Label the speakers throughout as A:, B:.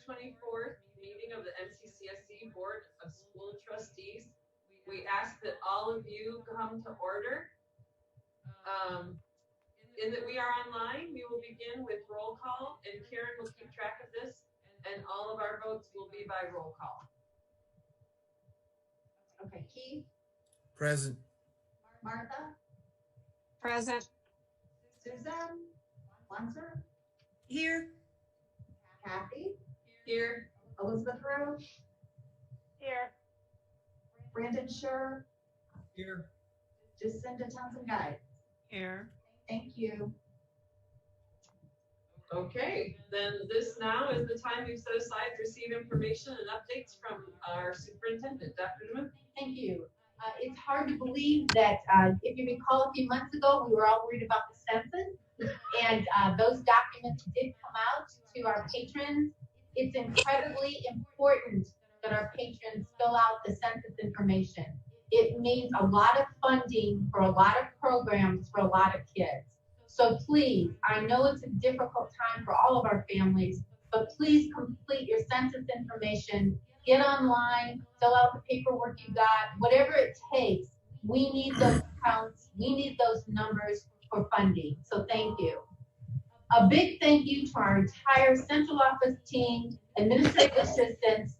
A: 24th meeting of the MCCSC Board of School Trustees. We ask that all of you come to order. In that we are online, we will begin with roll call, and Karen will keep track of this, and all of our votes will be by roll call.
B: Okay, Keith,
C: Present.
B: Martha,
D: Present.
B: Susan, Munzer,
D: Here.
B: Kathy,
A: Here.
B: Elizabeth Roche,
D: Here.
B: Brandon Scher,
C: Here.
B: Jacinda Townsend Guy.
D: Here.
B: Thank you.
A: Okay, then this now is the time we've set aside to receive information and updates from our superintendent, Dr. Newman.
B: Thank you. It's hard to believe that, if you recall a few months ago, we were all worried about the census, and those documents did come out to our patrons. It's incredibly important that our patrons fill out the census information. It means a lot of funding for a lot of programs for a lot of kids. So please, I know it's a difficult time for all of our families, but please complete your census information. Get online, fill out the paperwork you got, whatever it takes. We need those counts, we need those numbers for funding. So thank you. A big thank you to our entire central office team, administrative assistants,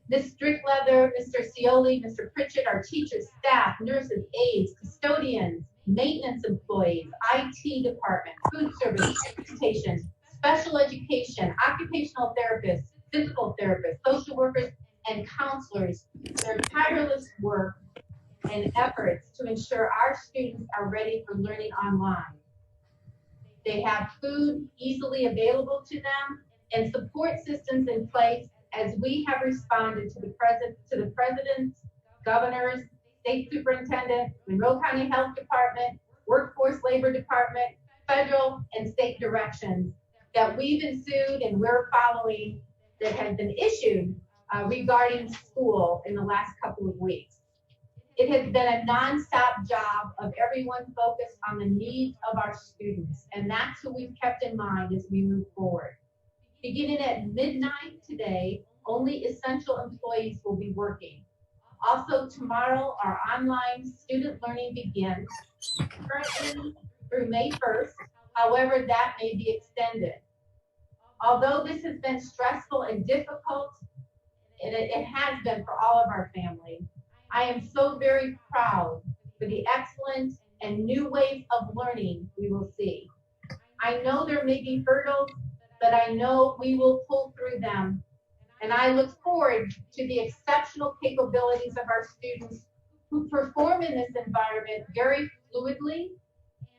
B: Ms. Strickleather, Mr. Cioli, Mr. Pritchett, our teachers, staff, nurses, aides, custodians, maintenance employees, IT department, food service, transportation, special education, occupational therapists, physical therapists, social workers, and counselors, their tireless work and efforts to ensure our students are ready for learning online. They have food easily available to them and support systems in place as we have responded to the president's, governors, state superintendent, Monroe County Health Department, Workforce Labor Department, federal and state directions that we've ensued and we're following that have been issued regarding school in the last couple of weeks. It has been a nonstop job of everyone focused on the needs of our students, and that's who we've kept in mind as we move forward. Beginning at midnight today, only essential employees will be working. Also tomorrow, our online student learning begins, currently through May 1st. However, that may be extended. Although this has been stressful and difficult, and it has been for all of our family, I am so very proud for the excellent and new ways of learning we will see. I know there may be hurdles, but I know we will pull through them. And I look forward to the exceptional capabilities of our students who perform in this environment very fluidly,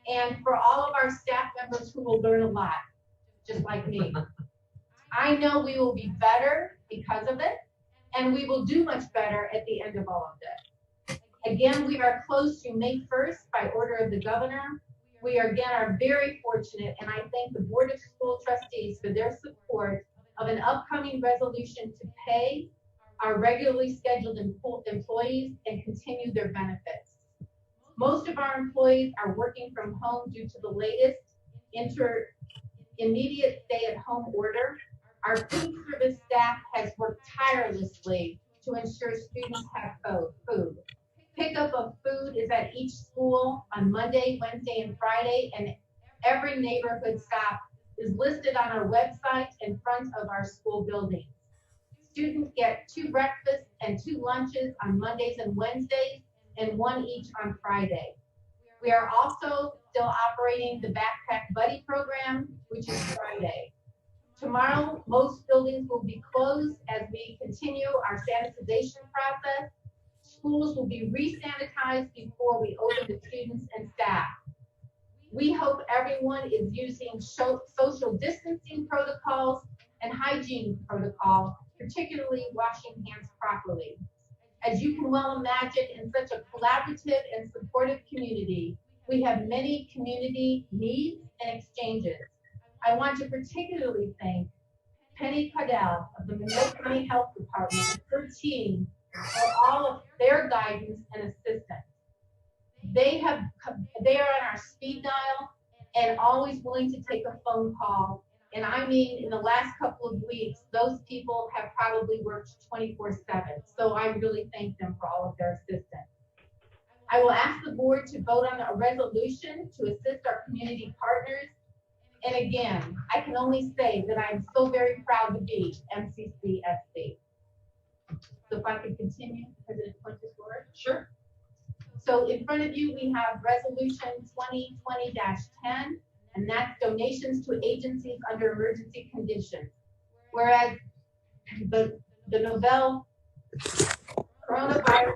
B: and for all of our staff members who will learn a lot, just like me. I know we will be better because of it, and we will do much better at the end of all of this. Again, we are closed through May 1st by order of the governor. We are very fortunate, and I thank the Board of School Trustees for their support of an upcoming resolution to pay our regularly scheduled employees and continue their benefits. Most of our employees are working from home due to the latest immediate stay-at-home order. Our food service staff has worked tirelessly to ensure students have food. Pickup of food is at each school on Monday, Wednesday, and Friday, and every neighborhood stop is listed on our website in front of our school buildings. Students get 2 breakfasts and 2 lunches on Mondays and Wednesdays, and 1 each on Friday. We are also still operating the Backpack Buddy program, which is Friday. Tomorrow, most buildings will be closed as we continue our sanitization process. Schools will be re-sanitized before we open to students and staff. We hope everyone is using social distancing protocols and hygiene protocols, particularly washing hands properly. As you can well imagine, in such a collaborative and supportive community, we have many community needs and exchanges. I want to particularly thank Penny Caudell of the Monroe County Health Department and her team for all of their guidance and assistance. They are on our speed dial and always willing to take a phone call And I mean, in the last couple of weeks, those people have probably worked 24/7. So I really thank them for all of their assistance. I will ask the board to vote on a resolution to assist our community partners. And again, I can only say that I'm so very proud to be MCCSD. So if I could continue, President Fuentes' word.
A: Sure.
B: So in front of you, we have resolution 2020-10, and that's donations to agencies under emergency conditions. Whereas the novel coronavirus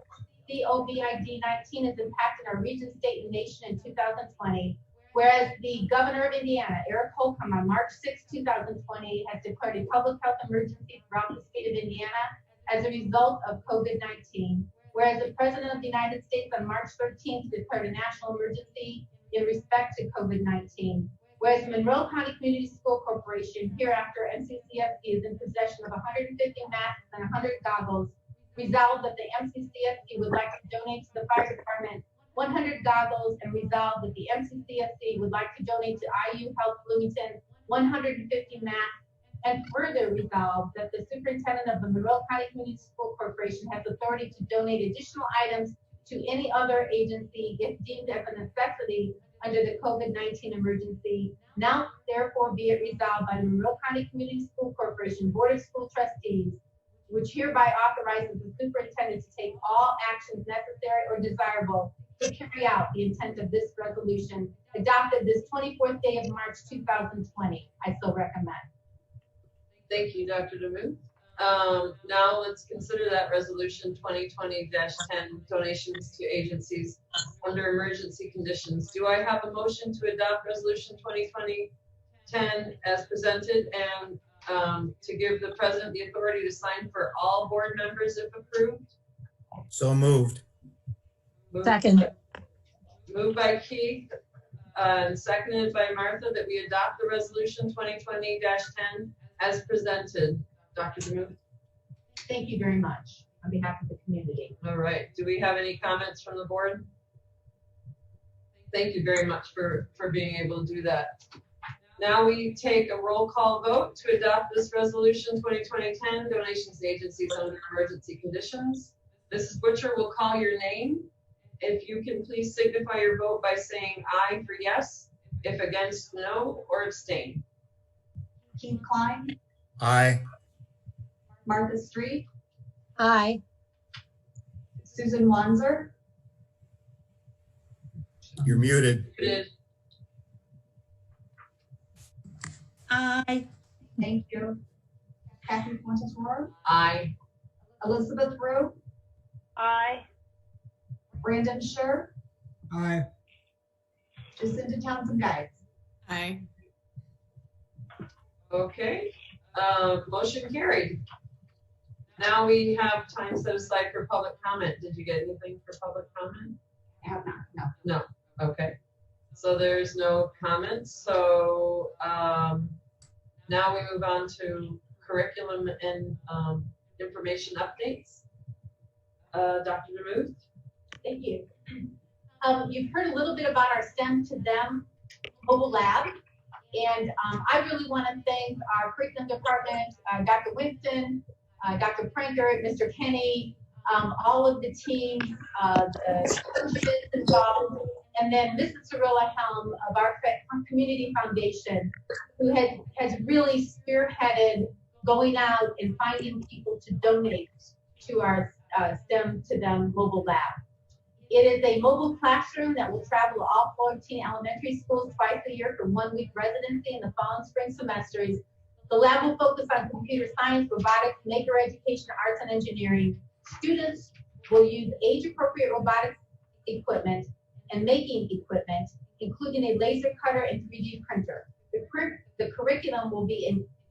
B: COVID-19 has impacted our region, state, and nation in 2020. Whereas the governor of Indiana, Eric Holcomb, on March 6, 2020, has declared a public health emergency throughout the state of Indiana as a result of COVID-19. Whereas the President of the United States on March 13th declared a national emergency in respect to COVID-19. Whereas Monroe County Community School Corporation, hereafter MCCSD, is in possession of 150 masks and 100 goggles, resolved that the MCCSD would like to donate to the fire department 100 goggles, and resolved that the MCCSD would like to donate to IU Health Bloomington 150 masks, and further resolved that the superintendent of the Monroe County Community School Corporation has authority to donate additional items to any other agency if deemed as a necessity under the COVID-19 emergency. Now, therefore, be it resolved by the Monroe County Community School Corporation Board of School Trustees, which hereby authorizes the superintendent to take all actions necessary or desirable to carry out the intent of this resolution adopted this 24th day of March 2020. I so recommend.
A: Thank you, Dr. DeMuth. Now let's consider that resolution 2020-10, donations to agencies under emergency conditions. Do I have a motion to adopt resolution 2020-10 as presented, and to give the president the authority to sign for all board members if approved?
C: So moved.
D: Second.
A: Moved by Keith, and seconded by Martha, that we adopt the resolution 2020-10 as presented. Dr. DeMuth?
B: Thank you very much on behalf of the community.
A: All right. Do we have any comments from the board? Thank you very much for being able to do that. Now we take a roll call vote to adopt this resolution 2020-10, donations to agencies under emergency conditions. Mrs. Butcher will call your name. If you can please signify your vote by saying aye for yes, if against, no, or abstain.
E: Keith Klein,
C: Aye.
E: Martha Street,
D: Aye.
E: Susan Wanzer,
C: You're muted.
A: Muted.
D: Aye.
E: thank you. Kathy Fuentes Roar,
A: Aye.
E: Elizabeth Rowe,
D: Aye.
E: Brandon Scher,
C: Aye.
E: Jacinta Townsend Guides.
D: Aye.
A: Okay. Motion carried. Now we have time set aside for public comment. Did you get anything for public comment?
E: I have not, no.
A: No. Okay. So there's no comments. So now we move on to curriculum and information updates. Dr. DeMuth?
B: Thank you. You've heard a little bit about our STEM to Them mobile lab. And I really want to thank our curriculum department, Dr. Winston, Dr. Pranker, Mr. Kenny, all of the teams, the coaches involved, and then Mrs. Cirilla Helm of our community foundation, who has really spearheaded going out and finding people to donate to our STEM to Them mobile lab. It is a mobile classroom that will travel to all 14 elementary schools twice a year for 1 week residency in the fall and spring semesters. The lab will focus on computer science, robotics, maker education, arts, and engineering. Students will use age-appropriate robotics equipment and making equipment, including a laser cutter and 3D printer. The curriculum will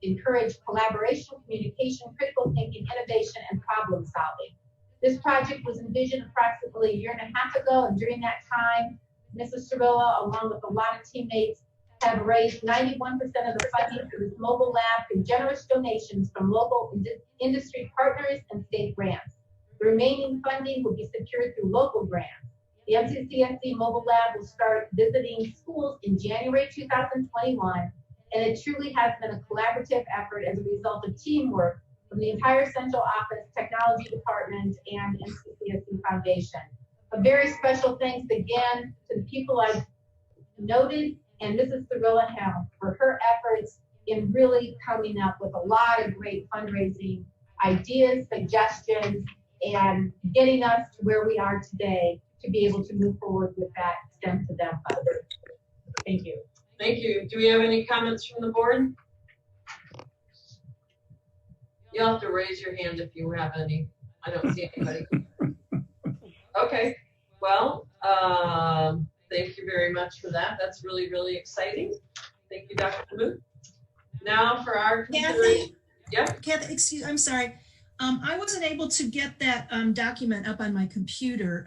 B: encourage collaboration, communication, critical thinking, innovation, and problem solving. This project was envisioned approximately a year and a half ago, and during that time, Mrs. Cirilla, along with a lot of teammates, have raised 91% of the funding for this mobile lab through generous donations from local industry partners and state grants. The remaining funding will be secured through local grants. The MCCSD mobile lab will start visiting schools in January 2021 And it truly has been a collaborative effort as a result of teamwork from the entire central office, technology department, and NCCSC Foundation. A very special thanks again to the people I've noted and Mrs. Cirilla Helm for her efforts in really coming up with a lot of great fundraising ideas, suggestions, and getting us to where we are today to be able to move forward with that STEM to Them fund. Thank you.
A: Thank you. Do we have any comments from the board? You'll have to raise your hand if you have any. I don't see anybody. Okay, well, thank you very much for that. That's really, really exciting. Thank you, Dr. Booth. Now for our consideration. Yeah.
F: Kathy, I'm sorry. I wasn't able to get that document up on my computer.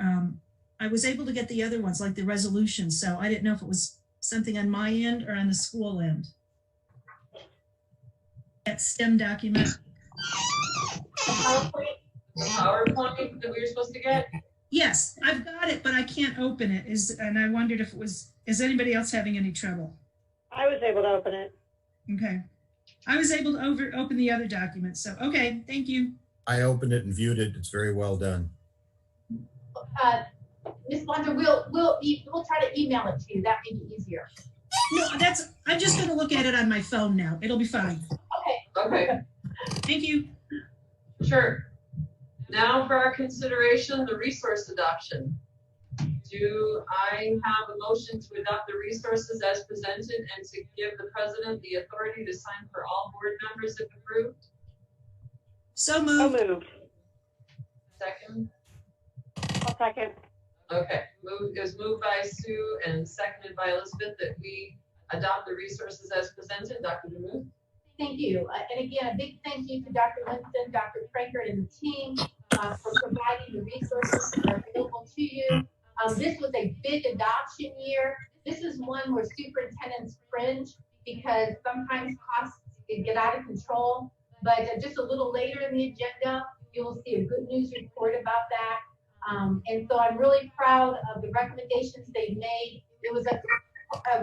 F: I was able to get the other ones, like the resolution, so I didn't know if it was something on my end or on the school end. That STEM document.
A: PowerPoint that we were supposed to get?
F: Yes, I've got it, but I can't open it. And I wondered if it was, is anybody else having any trouble?
D: I was able to open it.
F: Okay. I was able to open the other document, so, okay, thank you.
C: I opened it and viewed it. It's very well done.
B: Ms. Wonder, we'll try to email it to you. That may be easier.
F: No, I'm just gonna look at it on my phone now. It'll be fine.
A: Okay,
F: Thank you.
A: sure. Now for our consideration, the resource adoption. Do I have a motion to adopt the resources as presented and to give the president the authority to sign for all board members if approved?
F: So
D: So
F: moved.
D: moved.
A: Second?
D: I'll second.
A: Okay, it was moved by Sue and seconded by Elizabeth that we adopt the resources as presented. Dr. DeMuth?
B: Thank you. And again, a big thank you to Dr. Winston, Dr. Frankert, and the team for providing the resources that are available to you. This was a big adoption year. This is one where superintendents cringe because sometimes costs can get out of control. But just a little later in the agenda, you will see a good news report about that. And so I'm really proud of the recommendations they made. It was a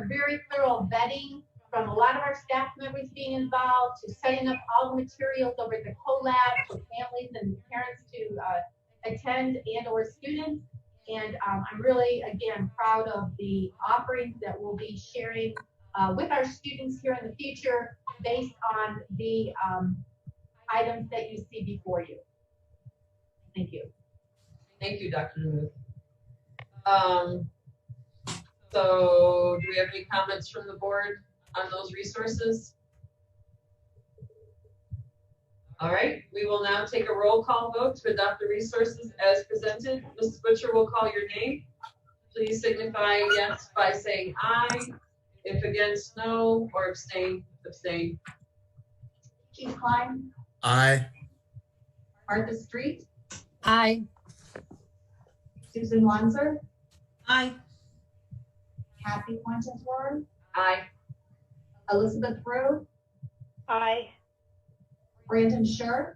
B: very thorough vetting from a lot of our staff members being involved to setting up all the materials over at the CoLab for families and parents to attend and or students. And I'm really, again, proud of the offerings that we'll be sharing with our students here in the future based on the items that you see before you. Thank you.
A: Thank you, Dr. DeMuth. So do we have any comments from the board on those resources? All right, we will now take a roll call vote to adopt the resources as presented. Mrs. Butcher will call your name. Please signify yes by saying aye. If against, no, or abstain, abstain.
E: Keith Klein,
C: Aye.
E: Martha Street,
D: Aye.
E: Susan Wanzer,
F: Aye.
E: Kathy Fuentes Ward,
A: Aye.
E: Elizabeth Rowe,
D: Aye.
E: Brandon Scher.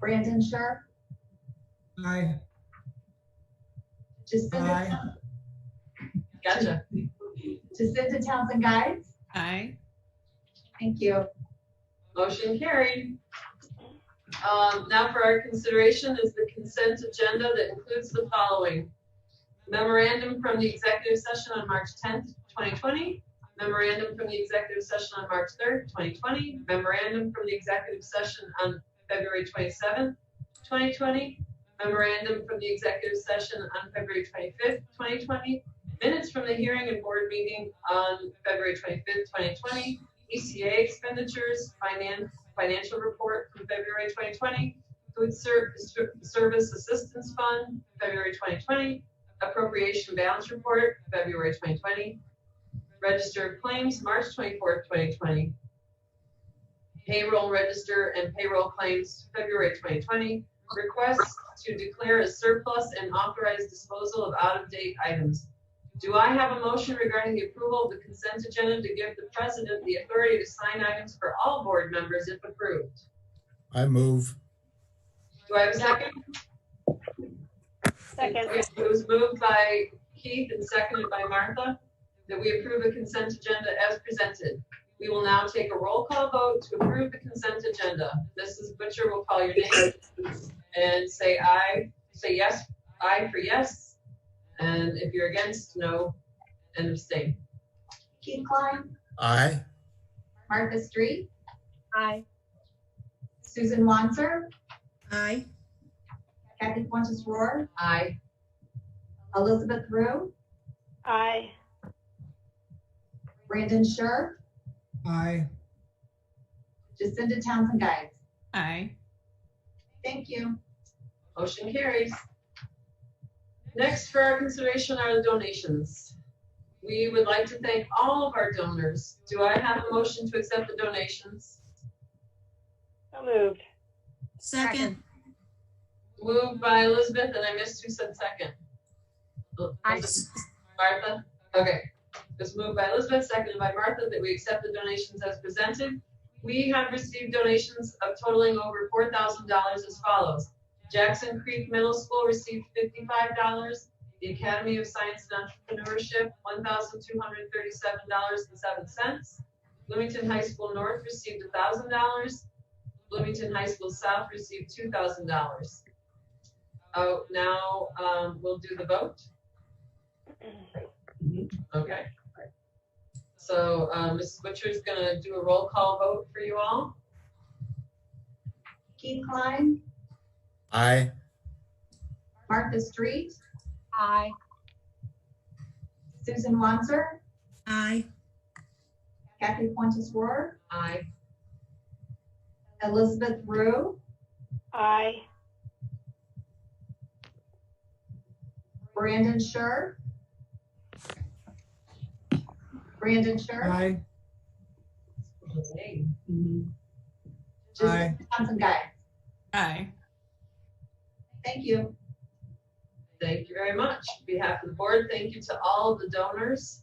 E: Brandon Scher,
C: Aye.
E: Jacinta,
A: Gotcha.
E: Jacinta Townsend Guides.
D: Aye.
E: Thank you.
A: Motion carried. Now for our consideration is the consent agenda that includes the following. Memorandum from the executive session on March 10th, 2020. Memorandum from the executive session on March 3rd, 2020. Memorandum from the executive session on February 27th, 2020. Memorandum from the executive session on February 25th, 2020. Minutes from the hearing and board meeting on February 25th, 2020. ECA expenditures, financial report from February 2020. Food Service Assistance Fund, February 2020. Appropriation balance report, February 2020. Register of claims, March 24th, 2020. Payroll register and payroll claims, February 2020. Request to declare a surplus and authorize disposal of out-of-date items. Do I have a motion regarding the approval of the consent agenda to give the president the authority to sign items for all board members if approved?
C: I move.
A: Do I have a second?
D: Second.
A: It was moved by Keith and seconded by Martha. that we approve the consent agenda as presented. We will now take a roll call vote to approve the consent agenda. Mrs. Butcher will call your name and say aye, say yes, aye for yes. And if you're against, no, and abstain.
E: Keith Klein,
C: Aye.
E: Martha Street,
D: Aye.
E: Susan Wanzer,
F: Aye.
E: Kathy Fuentes Rohr,
A: Aye.
E: Elizabeth Rue,
D: Aye.
E: Brandon Scher,
C: Aye.
E: Jacinda Townsend Guys.
G: Aye.
E: Thank you.
A: Motion carries. Next for our consideration are the donations. We would like to thank all of our donors. Do I have a motion to accept the donations?
D: So moved.
F: Second.
A: Moved by Elizabeth, and I missed who said second. Martha? Okay. It's moved by Elizabeth, seconded by Martha, that we accept the donations as presented. We have received donations of totaling over $4,000 as follows. Jackson Creek Middle School received $55. The Academy of Science and Entrepreneurship, $1,237.07. Bloomington High School North received $1,000. Bloomington High School South received $2,000. Oh, now we'll do the vote. Okay. So Mrs. Butcher's gonna do a roll call vote for you all.
E: Keith Klein,
C: Aye.
E: Martha Street,
D: Aye.
E: Susan Wanzer,
F: Aye.
E: Kathy Fuentes Rohr,
A: Aye.
E: Elizabeth Rue,
D: Aye.
E: Brandon Scher,
C: Aye.
E: Jacinda Townsend Guys.
G: Aye.
E: Thank you.
A: Thank you very much. On behalf of the board, thank you to all the donors.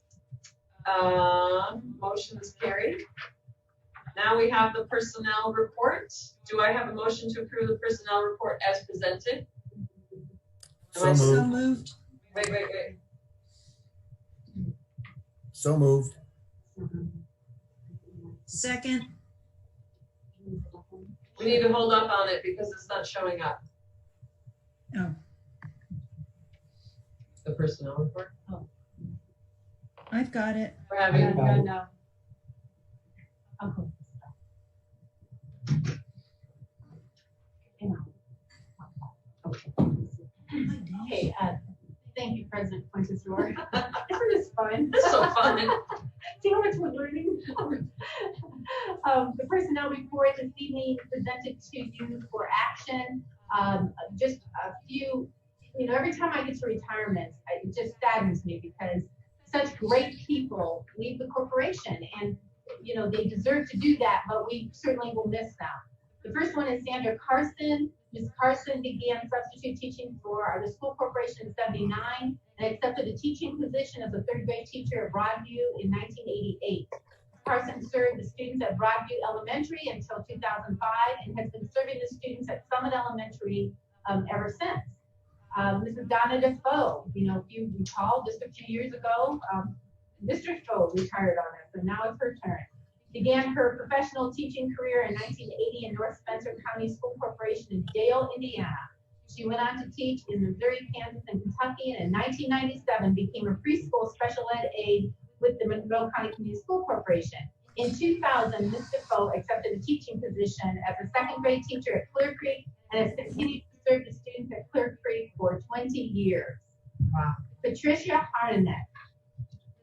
A: Motion is carried. Now we have the personnel report. Do I have a motion to approve the personnel report as presented?
C: So
F: So
C: moved.
F: moved.
A: Wait.
C: So moved.
F: Second.
A: We need to hold up on it because it's not showing up.
F: Oh,
A: The personnel report.
F: I've got it.
A: We're having,
B: No. Okay. Okay, thank you, President Fuentes Rohr. Isn't this fun?
A: it's so fun.
B: See how much we're learning? The personnel report this evening presented to you for action. Just a few, every time I get to retirement, it just saddens me because such great people leave the corporation and, they deserve to do that, but we certainly will miss them. The first one is Sandra Carson. Ms. Carson began substitute teaching for the school corporation in '79 and accepted a teaching position as a third grade teacher at Broadview in 1988. Carson served the students at Broadview Elementary until 2005 and has been serving the students at Summit Elementary ever since. Mrs. Donna Defoe, if you recall, just a few years ago, Mr. Defoe retired on us, and now it's her turn. Began her professional teaching career in 1980 in North Spencer County School Corporation in Dale, Indiana. She went on to teach in Missouri, Kansas, and Kentucky, and in 1997 became a preschool special ed aide with the Monroe County Community School Corporation. In 2000, Ms. Defoe accepted a teaching position as a second grade teacher at Clear Creek and has continued to serve the students at Clear Creek for 20 years. Wow. Patricia Harnett.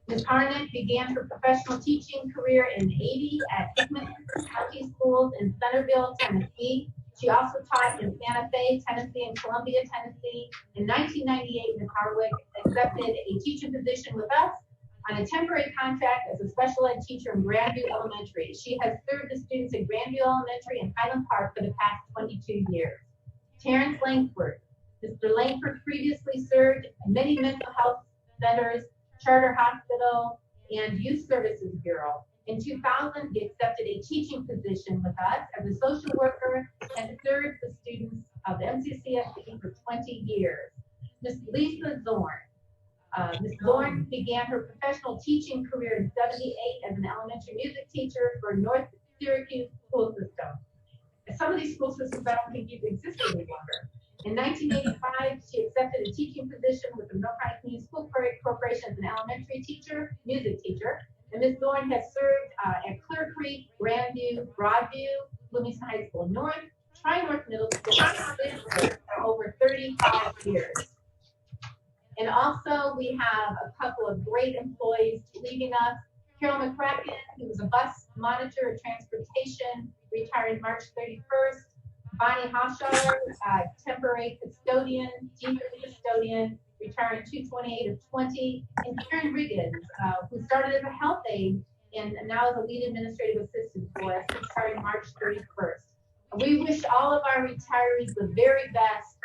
B: Ms. Harnett began her professional teaching career in '80 at Hickman County Schools in Centerville, Tennessee. She also taught in Santa Fe, Tennessee, and Columbia, Tennessee. In 1998, Ms. Harwick accepted a teaching position with us on a temporary contract as a special ed teacher in Grandview Elementary. She has served the students at Grandview Elementary and Highland Park for the past 22 years. Terrence Langford. Mr. Langford previously served many mental health centers, Charter Hospital, and Youth Services Bureau. In 2000, he accepted a teaching position with us as a social worker and served the students of the MCCSD for 20 years. Ms. Lisa Zorn. Ms. Lauren began her professional teaching career in '78 as an elementary music teacher for North Syracuse School System. Some of these school systems I don't think even exist any longer. In 1985, she accepted a teaching position with the North Carolina Community School Corporation as an elementary teacher, music teacher. And Ms. Thorne has served at Clear Creek, Grandview, Broadview, Bloomington High School North, Tri-North Middle School for over 35 years. And also we have a couple of great employees leaving us. Carol McCracken, who was a bus monitor at transportation, retired March 31st. Bonnie Hoshaller, temporary custodian, junior custodian, retiring 2/28 of 20. And Karen Riggins, who started as a health aide and now is a lead administrative assistant for us, retiring March 31st. We wish all of our retirees the very best.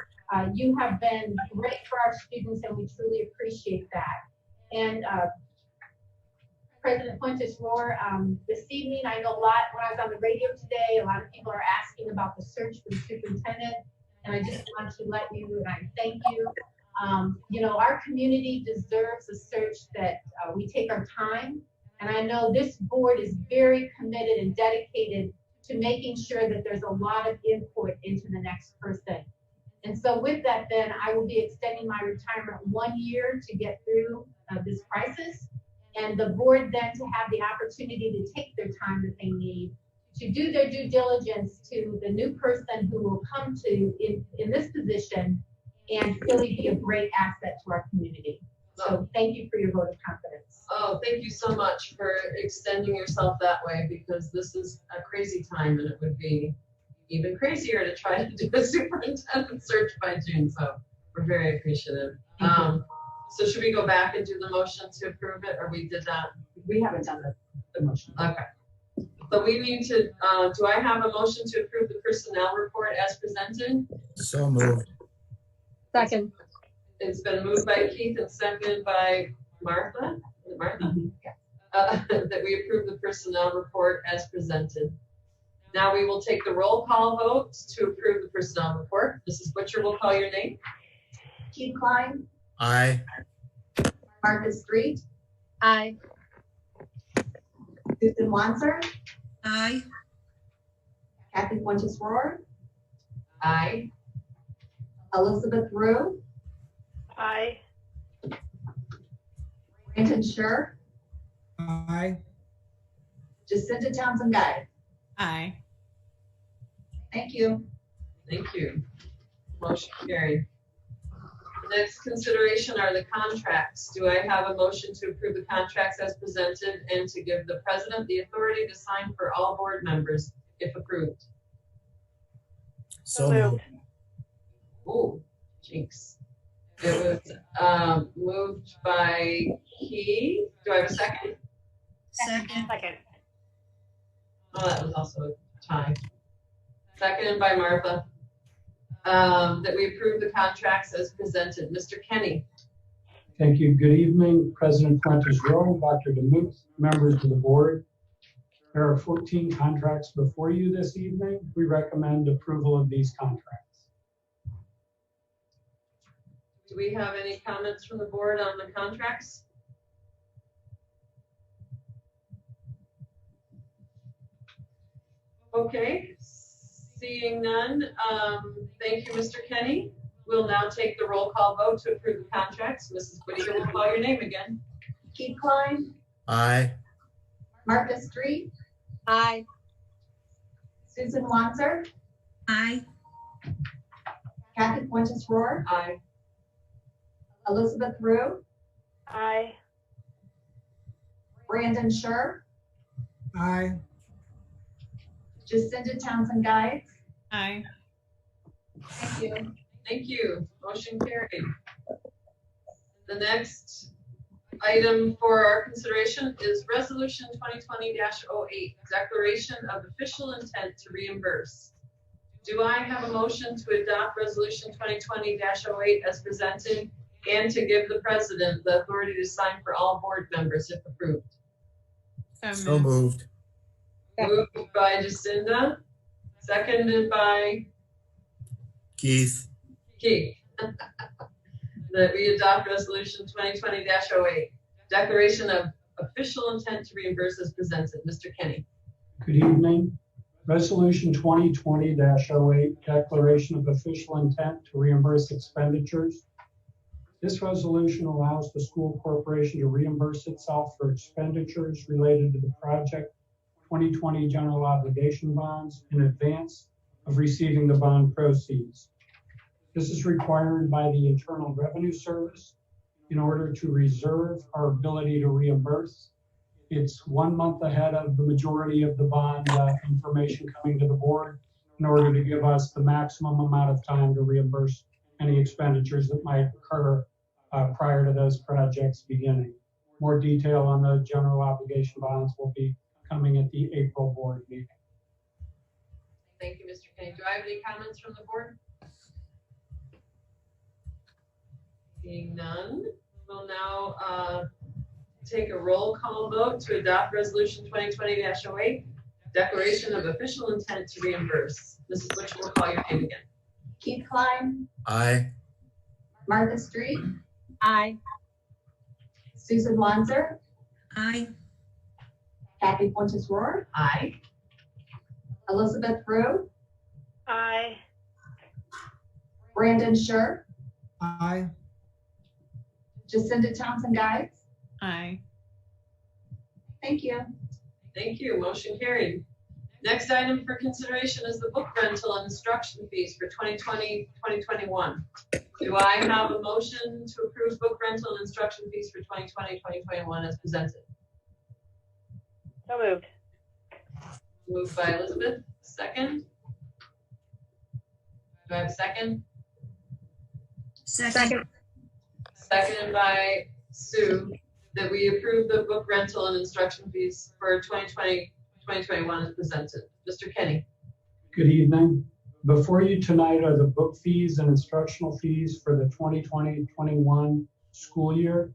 B: You have been great for our students and we truly appreciate that. And President Fuentes-Rohr, this evening, I know a lot, when I was on the radio today, a lot of people are asking about the search for the superintendent. And I just want to let you, and I thank you. You know, our community deserves a search that we take our time. And I know this board is very committed and dedicated to making sure that there's a lot of input into the next person. And so with that, then I will be extending my retirement 1 year to get through this crisis. And the board then to have the opportunity to take their time that they need to do their due diligence to the new person who will come to in this position and really be a great asset to our community. So thank you for your vote of confidence.
A: Oh, thank you so much for extending yourself that way, because this is a crazy time and it would be even crazier to try to do a superintendent search by June. So we're very appreciative. So should we go back and do the motion to approve it, or we did that?
E: We haven't done the motion.
A: Okay. So we need to, do I have a motion to approve the personnel report as presented?
C: So moved.
D: Second.
A: It's been moved by Keith and seconded by Martha. Is it Martha? That we approve the personnel report as presented. Now we will take the roll call vote to approve the personnel report. Mrs. Butcher will call your name.
E: Keith Klein,
C: Aye.
E: Martha Street,
D: Aye.
E: Susan Wanzer,
F: Aye.
E: Kathy Fuentes-Rohr,
A: Aye.
E: Elizabeth Rue,
D: Aye.
E: Brandon Scher,
C: Aye.
E: Jacinta Townsend Guy.
F: Aye.
E: Thank you.
A: Thank you. Motion carried. Next consideration are the contracts. Do I have a motion to approve the contracts as presented and to give the president the authority to sign for all board members if approved?
C: So moved.
A: Oh, jinx. It was moved by Keith. Do I have a second?
F: Second.
D: Second.
A: Oh, that was also a tie. Seconded by Martha. That we approve the contracts as presented. Mr. Kenny.
G: Thank you. Good evening, President Fuentes-Rohr, Dr. DeMuth, members of the board. There are 14 contracts before you this evening. We recommend approval of these contracts.
A: Do we have any comments from the board on the contracts? Okay, seeing none, thank you, Mr. Kenny. We'll now take the roll call vote to approve the contracts. Mrs. Whittier will call your name again.
E: Keith Klein,
C: Aye.
E: Martha Street,
D: Aye.
E: Susan Wanzer,
F: Aye.
E: Kathy Fuentes-Rohr,
A: Aye.
E: Elizabeth Rue,
D: Aye.
E: Brandon Scher,
C: Aye.
E: Jacinta Townsend Guy.
F: Aye.
E: Thank you.
A: Thank you. Motion carried. The next item for our consideration is Resolution 2020-08, Declaration of Official Intent to Reimburse. Do I have a motion to adopt Resolution 2020-08 as presented and to give the president the authority to sign for all board members if approved?
C: So moved.
A: Moved by Jacinda, seconded by
C: Keith.
A: Keith. that we adopt resolution 2020-08, declaration of official intent to reimburse as presented. Mr. Kenny.
G: Good evening. Resolution 2020-08, declaration of official intent to reimburse expenditures. This resolution allows the school corporation to reimburse itself for expenditures related to the project 2020 general obligation bonds in advance of receiving the bond proceeds. This is required by the Internal Revenue Service in order to reserve our ability to reimburse. It's 1 month ahead of the majority of the bond information coming to the board in order to give us the maximum amount of time to reimburse any expenditures that might occur prior to those projects beginning. More detail on the general obligation bonds will be coming at the April board meeting.
A: Thank you, Mr. Kenny. Do I have any comments from the board? Seeing none, we'll now take a roll call vote to adopt resolution 2020-08, declaration of official intent to reimburse. Mrs. Butcher will call your name again.
E: Keith Klein,
C: Aye.
E: Martha Street,
D: Aye.
E: Susan Wanzer,
F: Aye.
E: Kathy Fuentes Rohr,
A: Aye.
E: Elizabeth Rue,
D: Aye.
E: Brandon Scher,
C: Aye.
E: Jacinda Townsend Guys.
F: Aye.
E: Thank you.
A: Thank you. Motion carried. Next item for consideration is the book rental and instruction fees for 2020-2021. Do I have a motion to approve book rental and instruction fees for 2020-2021 as presented?
D: So moved.
A: Moved by Elizabeth. Second. Do I have a second?
F: Second.
A: Seconded by Sue, that we approve the book rental and instruction fees for 2020-2021 as presented. Mr. Kenny.
G: Good evening. Before you tonight are the book fees and instructional fees for the 2020-21 school year.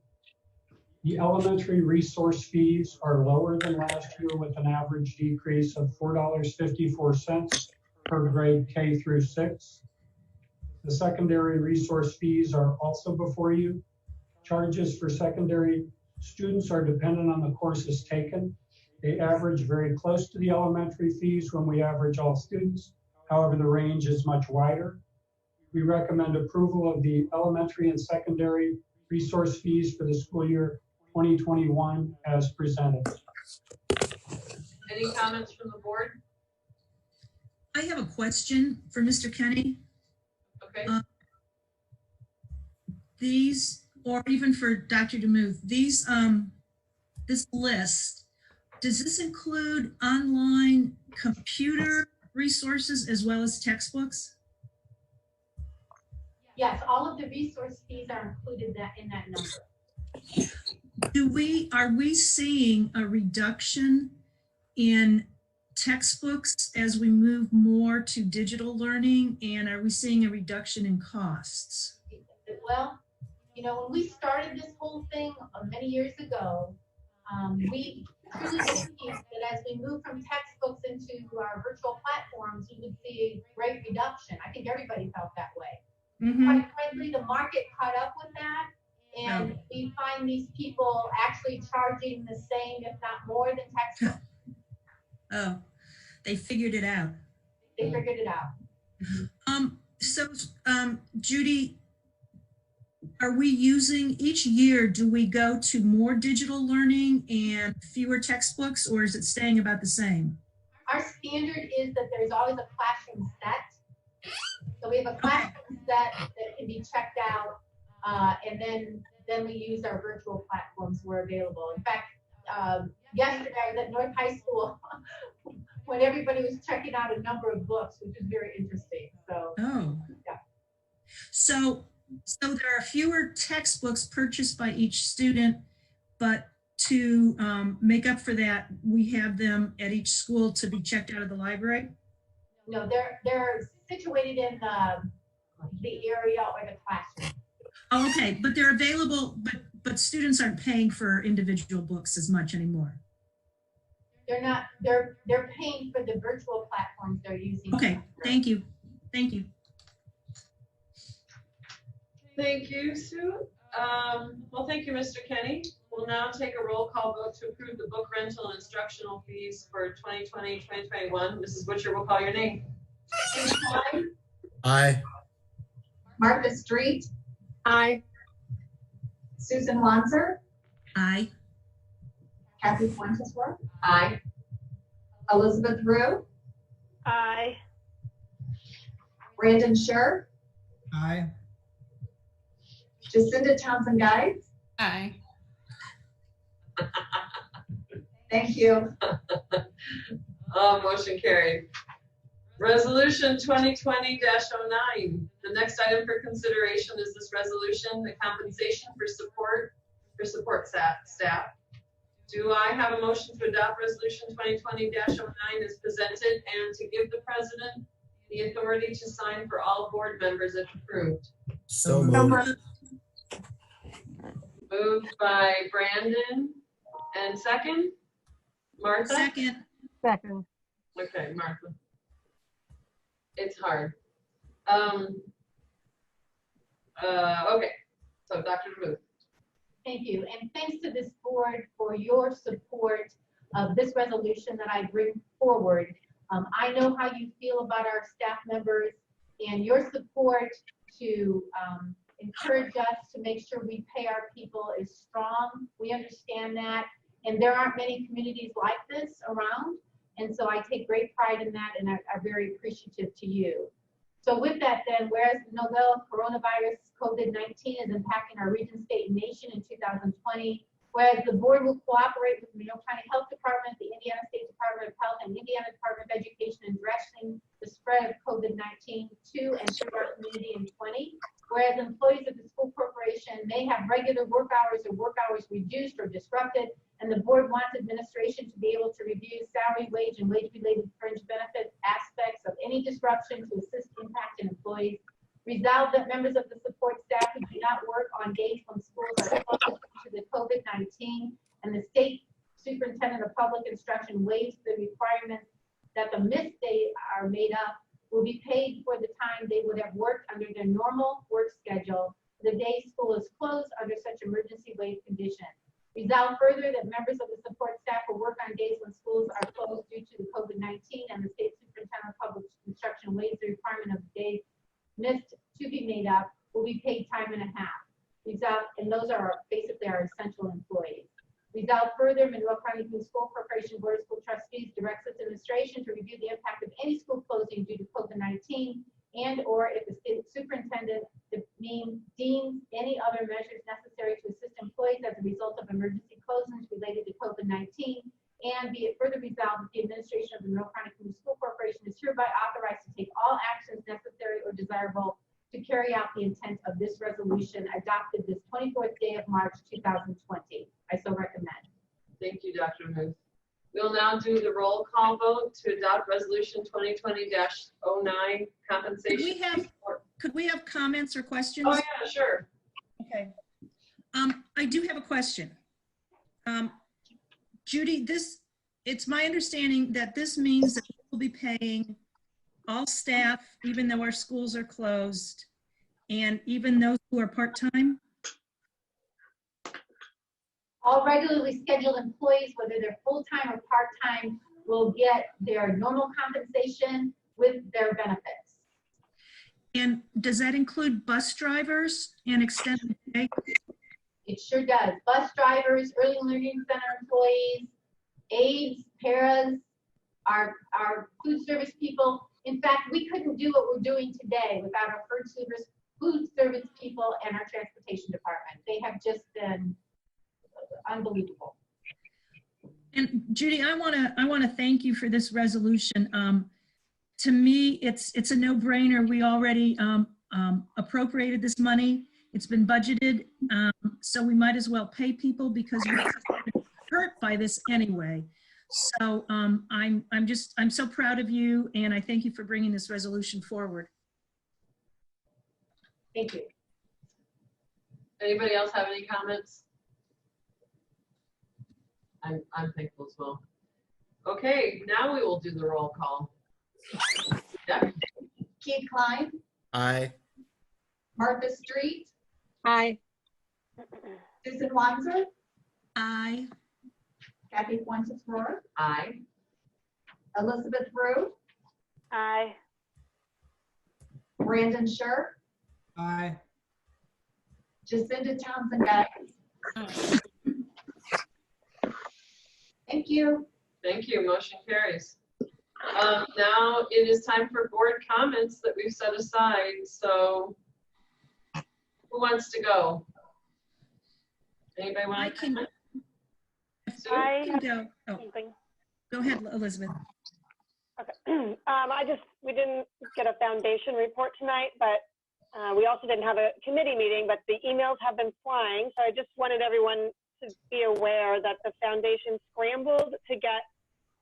G: The elementary resource fees are lower than last year with an average decrease of $4.54 per grade K through 6. The secondary resource fees are also before you. Charges for secondary students are dependent on the courses taken. They average very close to the elementary fees when we average all students. However, the range is much wider. We recommend approval of the elementary and secondary resource fees for the school year 2021 as presented.
A: Any comments from the board?
F: I have a question for Mr. Kenny.
A: Okay.
F: These, or even for Dr. DeMuth, these, this list, does this include online computer resources as well as textbooks?
B: Yes, all of the resource fees are included in that number.
F: Are we seeing a reduction in textbooks as we move more to digital learning, and are we seeing a reduction in costs?
B: Well, you know, when we started this whole thing many years ago, we truly believed that as we move from textbooks into our virtual platforms, we would see a great reduction. I think everybody felt that way.
F: Mm-hmm.
B: Quite frankly, the market caught up with that, and we find these people actually charging the same, if not more, than textbooks.
F: Oh, they figured it out.
B: They figured it out.
F: So, Judy, are we using, each year, do we go to more digital learning and fewer textbooks, or is it staying about the same?
B: Our standard is that there's always a classroom set. So we have a classroom set that can be checked out, and then we use our virtual platforms where available. In fact, yesterday I was at North High School when everybody was checking out a number of books, which is very interesting. So, yeah.
F: So there are fewer textbooks purchased by each student, but to make up for that, we have them at each school to be checked out of the library?
B: No, they're situated in the area or the classroom.
F: Oh, okay, but they're available, but students aren't paying for individual books as much anymore.
B: They're not, they're paying for the virtual platforms they're using.
F: Okay, thank you. Thank you.
A: Thank you, Sue. Well, thank you, Mr. Kenny. We'll now take a roll call vote to approve the book rental and instructional fees for 2020, 2021. Mrs. Butcher, we'll call your name.
E: Amy Klein,
C: Aye.
E: Martha Street,
D: Aye.
E: Susan Wanzer,
F: Aye.
E: Kathy Fuentes Rourke,
A: Aye.
E: Elizabeth Rue,
D: Aye.
E: Brandon Scher,
C: Aye.
E: Jacinda Townsend Guides.
H: Aye.
E: Thank you.
A: Motion carried. Resolution 2020-09. The next item for consideration is this resolution, the compensation for support staff. Do I have a motion to adopt resolution 2020-09 as presented and to give the president the authority to sign for all board members if approved?
C: So moved.
A: Moved by Brandon and second? Martha?
F: Second.
D: Second.
A: Okay, Martha. It's hard. Okay, so Dr. DeMuth.
B: Thank you, and thanks to this board for your support of this resolution that I bring forward. I know how you feel about our staff members, and your support to encourage us to make sure we pay our people is strong. We understand that, and there aren't many communities like this around, and so I take great pride in that, and I'm very appreciative to you. So with that then, whereas the novel coronavirus COVID-19 is impacting our region, state, and nation in 2020, whereas the board will cooperate with the Monroe County Health Department, the Indiana State Department of Health, and Indiana Department of Education in addressing the spread of COVID-19 to and through our community in 20, whereas employees of the school corporation may have regular work hours or work hours reduced or disrupted, and the board wants administration to be able to review salary, wage, and wage-related fringe benefit aspects of any disruption to assist impacted employees. Resolve that members of the support staff who do not work on days when schools are closed due to the COVID-19 and the state superintendent of public instruction waives the requirements that the missed days are made up will be paid for the time they would have worked under their normal work schedule the day school is closed under such emergency wage conditions. Resolve further that members of the support staff will work on days when schools are closed due to the COVID-19 and the state superintendent of public instruction waives the requirement of the days missed to be made up will be paid time and a half. Resolve, and those are basically our essential employees. Resolve further, Monroe County School Corporation Board of School Trustees directs its administration to review the impact of any school closing due to COVID-19 and or if the state superintendent deems any other measures necessary to assist employees as a result of emergency closings related to COVID-19, and be it further resolved that the administration of the Monroe County School Corporation is hereby authorized to take all actions necessary or desirable to carry out the intent of this resolution adopted this 24th day of March 2020. I so recommend.
A: Thank you, Dr. Muth. We'll now do the roll call vote to adopt resolution 2020-09 compensation.
F: Could we have comments or questions?
A: Oh yeah, sure.
F: Okay. I do have a question. Judy, it's my understanding that this means that we'll be paying all staff, even though our schools are closed, and even those who are part-time?
B: All regularly scheduled employees, whether they're full-time or part-time, will get their normal compensation with their benefits.
F: And does that include bus drivers and extended pay?
B: It sure does. Bus drivers, early learning center employees, aides, paras, our food service people. In fact, we couldn't do what we're doing today without our food service people and our transportation department. They have just been unbelievable.
F: And Judy, I want to thank you for this resolution. To me, it's a no-brainer. We already appropriated this money. It's been budgeted, so we might as well pay people because we're hurt by this anyway. So I'm so proud of you, and I thank you for bringing this resolution forward.
B: Thank you.
A: Anybody else have any comments? I'm thankful as well. Okay, now we will do the roll call. Yeah.
E: Keith Klein,
C: Aye.
E: Martha Street,
D: Aye.
E: Susan Wanzer,
F: Aye.
E: Kathy Fuentes Rohr,
A: Aye.
E: Elizabeth Rue,
D: Aye.
E: Brandon Scher,
C: Aye.
E: Jacinda Townsend Geis. Thank you.
A: Thank you. Motion carries. Now it is time for board comments that we've set aside. So who wants to go? Anybody
F: I
A: want to
F: can,
A: comment?
D: I
F: can
D: have
F: go. Oh,
D: something.
F: go ahead, Elizabeth.
D: Okay. We didn't get a foundation report tonight, but we also didn't have a committee meeting, but the emails have been flying. So I just wanted everyone to be aware that the foundation scrambled to get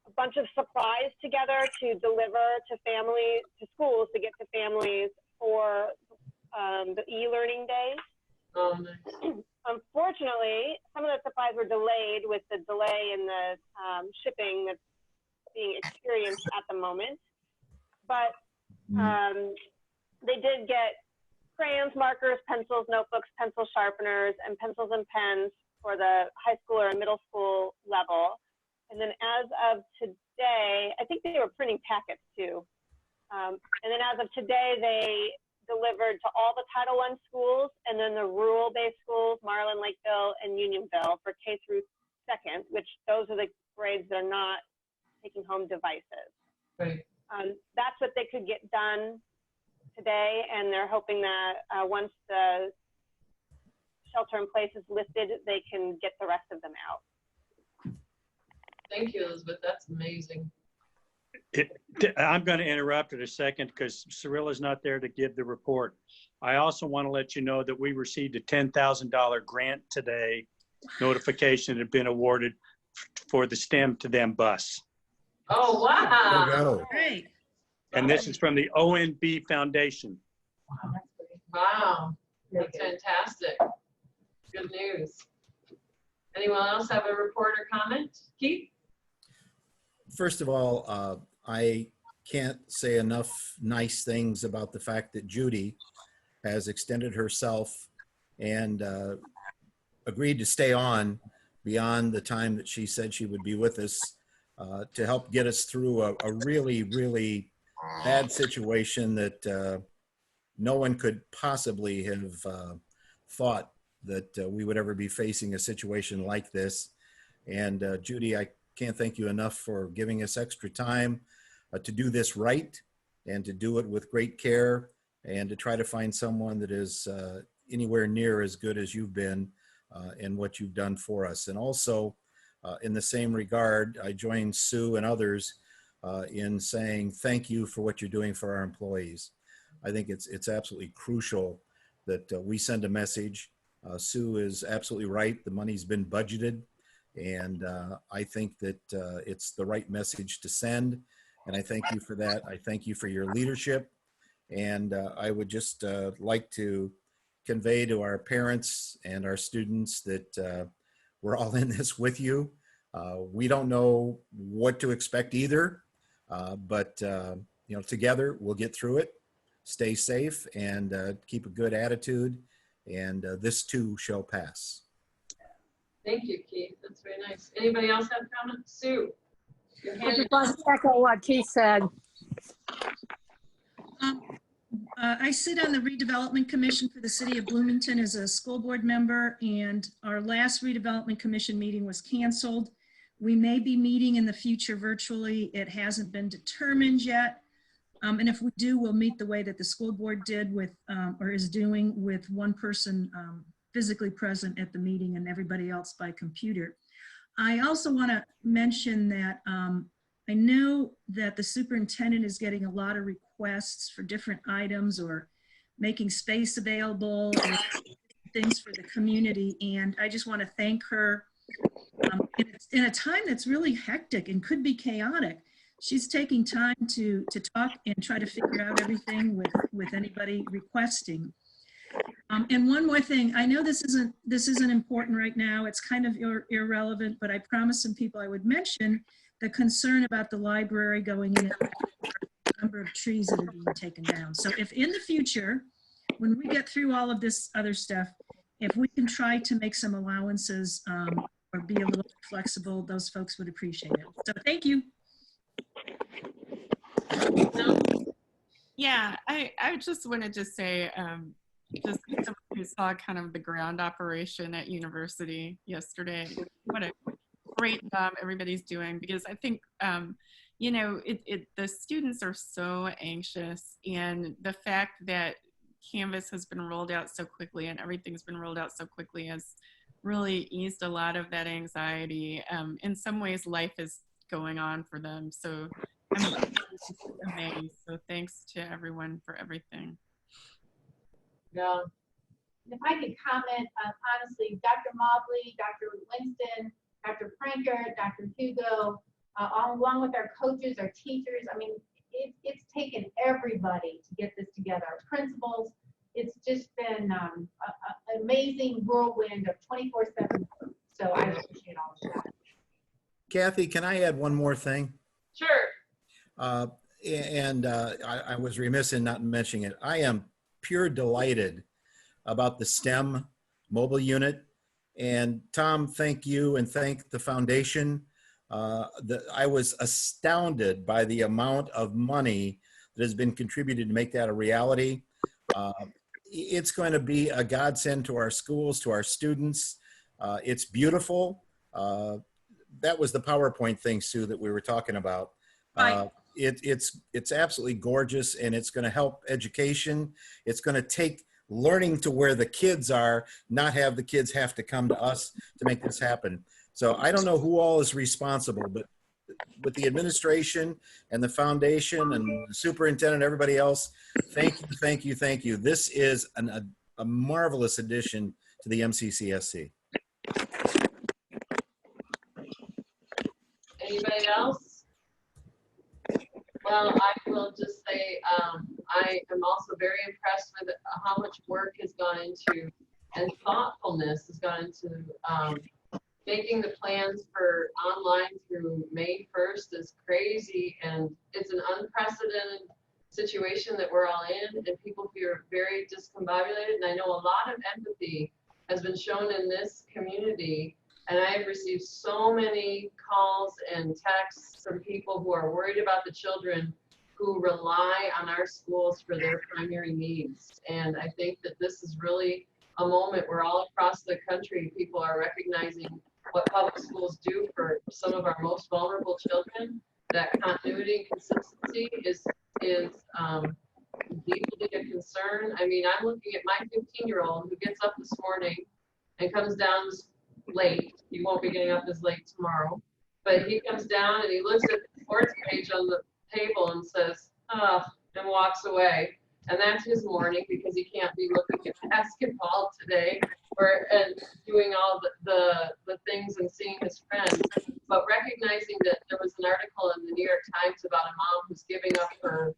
D: a bunch of supplies together to deliver to families, to schools, to get to families for the e-learning days.
A: Oh, nice.
D: Unfortunately, some of the supplies were delayed with the delay in the shipping that's being experienced at the moment. But they did get crayons, markers, pencils, notebooks, pencil sharpeners, and pencils and pens for the high school or middle school level. And then as of today, I think they were printing packets too. And then as of today, they delivered to all the Title I schools and then the rural-based schools, Marlin, Lakeville, and Unionville for K through 2nd, which those are the grades that are not taking home devices.
A: Right.
D: That's what they could get done today, and they're hoping that once the shelter in place is lifted, they can get the rest of them out.
A: Thank you, Elizabeth. That's amazing.
H: I'm going to interrupt in a second because Cyrilla's not there to give the report. I also want to let you know that we received a $10,000 grant today, notification had been awarded for the STEM to Them bus.
A: Oh, wow.
C: Go.
F: Great.
H: And this is from the ONB Foundation.
A: Wow. That's fantastic. Good news. Anyone else have a report or comment? Keith?
C: First of all, I can't say enough nice things about the fact that Judy has extended herself and agreed to stay on beyond the time that she said she would be with us to help get us through a really, really bad situation that no one could possibly have thought that we would ever be facing a situation like this. And Judy, I can't thank you enough for giving us extra time to do this right and to do it with great care and to try to find someone that is anywhere near as good as you've been in what you've done for us. And also, in the same regard, I join Sue and others in saying thank you for what you're doing for our employees. I think it's absolutely crucial that we send a message. Sue is absolutely right. The money's been budgeted. And I think that it's the right message to send. And I thank you for that. I thank you for your leadership. And I would just like to convey to our parents and our students that we're all in this with you. We don't know what to expect either, but you know, together we'll get through it. Stay safe and keep a good attitude. And this too shall pass.
A: Thank you, Keith. That's very nice. Anybody else have comments? Sue? Your
D: I
A: hand
D: just want to echo what Keith said.
F: I sit on the redevelopment commission for the city of Bloomington as a school board member, and our last redevelopment commission meeting was canceled. We may be meeting in the future virtually. It hasn't been determined yet. And if we do, we'll meet the way that the school board did with, or is doing, with one person physically present at the meeting and everybody else by computer. I also want to mention that I know that the superintendent is getting a lot of requests for different items or making space available or things for the community. And I just want to thank her. In a time that's really hectic and could be chaotic, she's taking time to talk and try to figure out everything with anybody requesting. And one more thing, I know this isn't important right now. It's kind of irrelevant, but I promised some people I would mention the concern about the library going in, the number of trees that are being taken down. So if in the future, when we get through all of this other stuff, if we can try to make some allowances or be a little flexible, those folks would appreciate it. So thank you.
I: Yeah, I just wanted to say, just as someone who saw kind of the ground operation at university yesterday, what a great job everybody's doing, because I think, you know, the students are so anxious, and the fact that Canvas has been rolled out so quickly and everything's been rolled out so quickly has really eased a lot of that anxiety. In some ways, life is going on for them. So I'm amazed. So thanks to everyone for everything.
A: Yeah.
B: If I could comment, honestly, Dr. Mobley, Dr. Winston, Dr. Franker, Dr. Hugo, along with our coaches, our teachers, I mean, it's taken everybody to get this together. Our principals, it's just been an amazing whirlwind of 24/7. So I appreciate all of that.
C: Kathy, can I add one more thing?
A: Sure.
C: I was remiss in not mentioning it. I am pure delighted about the STEM mobile unit. And Tom, thank you, and thank the foundation. I was astounded by the amount of money that has been contributed to make that a reality. It's going to be a godsend to our schools, to our students. It's beautiful. That was the PowerPoint thing, Sue, that we were talking about.
F: Right.
C: It's absolutely gorgeous, and it's going to help education. It's going to take learning to where the kids are, not have the kids have to come to us to make this happen. So I don't know who all is responsible, but with the administration and the foundation and the superintendent, everybody else, thank you, thank you, thank you. This is a marvelous addition to the MCCSC.
A: Anybody else? Well, I will just say I am also very impressed with how much work has gone into and thoughtfulness has gone into making the plans for online through May 1st is crazy, and it's an unprecedented situation that we're all in, and people feel very discombobulated. And I know a lot of empathy has been shown in this community, and I have received so many calls and texts from people who are worried about the children who rely on our schools for their primary needs. And I think that this is really a moment where all across the country, people are recognizing what public schools do for some of our most vulnerable children. That continuity and consistency is deeply a concern. I mean, I'm looking at my 15-year-old who gets up this morning and comes down late. He won't be getting up as late tomorrow, but he comes down and he looks at the sports page on the table and says, "Oh," and walks away. And that's his morning because he can't be looking at basketball today and doing all the things and seeing his friends. But recognizing that there was an article in the New York Times about a mom who's giving up her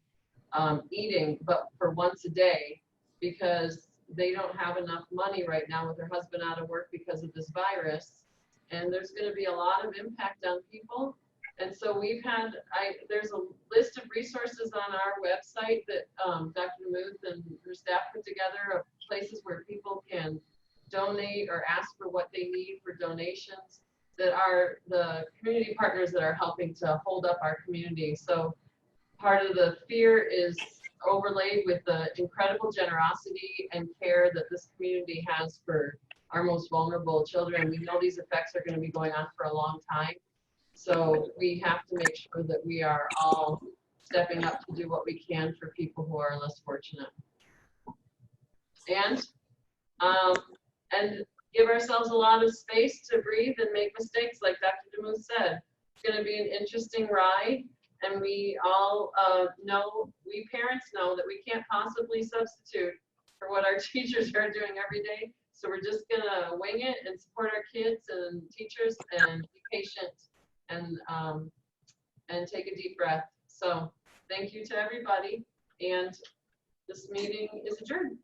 A: eating, but for once a day, because they don't have enough money right now with her husband out of work because of this virus. And there's going to be a lot of impact on people. And so there's a list of resources on our website that Dr. DeMuth and her staff put together of places where people can donate or ask for what they need for donations that are the community partners that are helping to hold up our community. So part of the fear is overlaid with the incredible generosity and care that this community has for our most vulnerable children. We know these effects are going to be going on for a long time. So we have to make sure that we are all stepping up to do what we can for people who are less fortunate. And give ourselves a lot of space to breathe and make mistakes, like Dr. DeMuth said. It's going to be an interesting ride, and we all we parents know that we can't possibly substitute for what our teachers are doing every day. So we're just going to wing it and support our kids and teachers and be patient and take a deep breath. So thank you to everybody, and this meeting is adjourned.